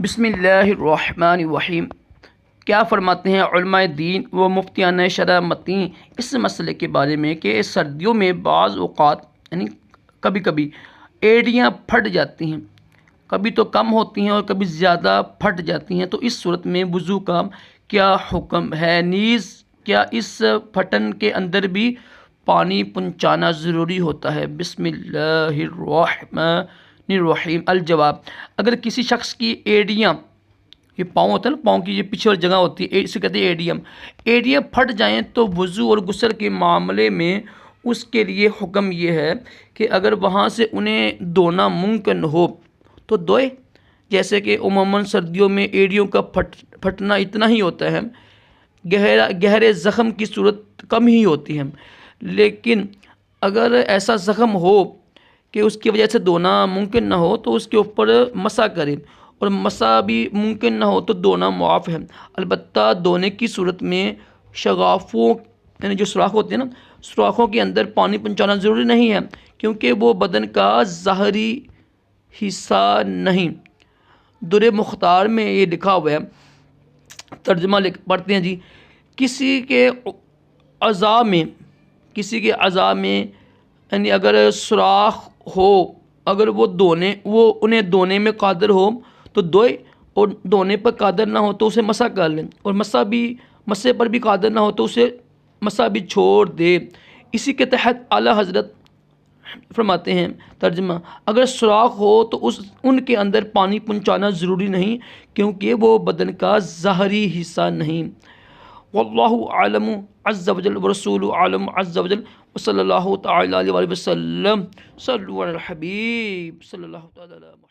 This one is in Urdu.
بسم اللہ الرحمن الرحیم۔ کیا فرماتے ہیں علماء دین و مفتیان شرع متیں اس مسئلے کے بارے میں کہ سردیوں میں بعض اوقات یعنی کبھی کبھی ایڑیاں پھٹ جاتی ہیں، کبھی تو کم ہوتی ہیں اور کبھی زیادہ پھٹ جاتی ہیں، تو اس صورت میں وضو کا کیا حکم ہے؟ نیز کیا اس پھٹن کے اندر بھی پانی پہنچانا ضروری ہوتا ہے؟ بسم اللہ الرحمن الرحیم۔ الجواب، اگر کسی شخص کی ایڑیاں، یہ پاؤں ہوتا ہے نا، پاؤں کی یہ پیچھے والی جگہ ہوتی ہے، اسے کہتے ہیں ایڑیاں پھٹ جائیں تو وضو اور غسل کے معاملے میں اس کے لیے حکم یہ ہے کہ اگر وہاں سے انہیں دھونا ممکن ہو تو دھوئے، جیسے کہ عموماً سردیوں میں ایڑیوں کا پھٹنا اتنا ہی ہوتا ہے، گہرے زخم کی صورت کم ہی ہوتی ہے، لیکن اگر ایسا زخم ہو کہ اس کی وجہ سے دھونا ممکن نہ ہو تو اس کے اوپر مسح کریں، اور مسح بھی ممکن نہ ہو تو دھونا معاف ہے۔ البتہ دھونے کی صورت میں شگافوں یعنی جو سوراخ ہوتے ہیں نا، سوراخوں کے اندر پانی پہنچانا ضروری نہیں ہے، کیونکہ وہ بدن کا ظاہری حصہ نہیں۔ در مختار میں یہ لکھا ہوا ہے، ترجمہ پڑھتے ہیں جی، کسی کے اعضاء میں یعنی اگر سوراخ ہو، اگر وہ انہیں دھونے میں قادر ہو تو دھوئے، اور دھونے پر قادر نہ ہو تو اسے مسح کر لیں، اور مسح پر بھی قادر نہ ہو تو اسے مسح بھی چھوڑ دے۔ اسی کے تحت اعلیٰ حضرت فرماتے ہیں، ترجمہ، اگر سوراخ ہو تو ان کے اندر پانی پہنچانا ضروری نہیں، کیونکہ وہ بدن کا ظاہری حصہ نہیں۔ واللہ اعلم عز وجل ورسولہ اعلم عز وجل، وصلی اللہ تعالی علیہ وسلم۔ صلوا علی الحبیب صلی اللہ تعالی علیہ وسلم۔